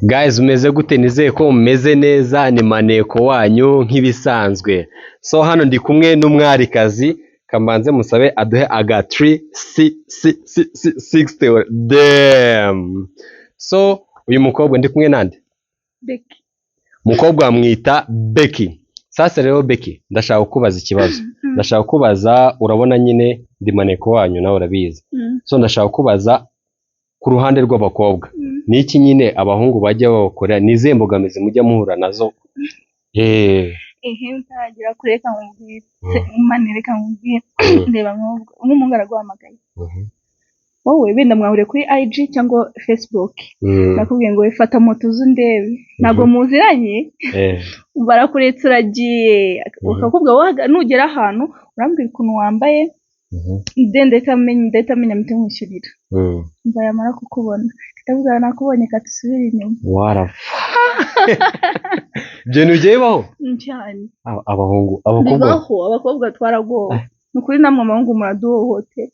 Guys, umeze gute? Nizeye ko mumeze neza, ni Maneko wanyu nk'ibisanzwe. So hano ndi kumwe n'umwarikazi, kamanze musabe aduhe aga 360 damn. So uyu mukobwa ndi kumwe nande? Becky. Mukobwa amwita Becky. Sasa rero Becky, ndashaka kukubaza ikibazo. Ndashaka kukubaza, urabona nyine ndi Maneko wanyu nawe urabizi. So ndashaka kukubaza ku ruhande rw'abakobwa. Niki nyine abahungu bajya bakora, nize mbogamizi mujya muhura nazo? Ntagira kureka nkubwire. Manireka nkubwire. Ndeba nk'umuntu araguhamagaye. Wowe benda mwahuriye kuri IG cyangwa Facebook. Nakubwiye ngo ifata moto zundebe. Ntago muziranye. Barakuretse uragiye. Ukakubwa nugera ahantu urambwira ukuntu wambaye. Ndetse amenya mutengushyurira. Mba yamara kukubona. Ndavuga nakubonye katusubira inyuma. Warafa. Je nujye baho? Cyane. Abahungu, abakobwa. Bibaho, abakobwa twaragowe. Nukuri namwe amahungu muraduhohote.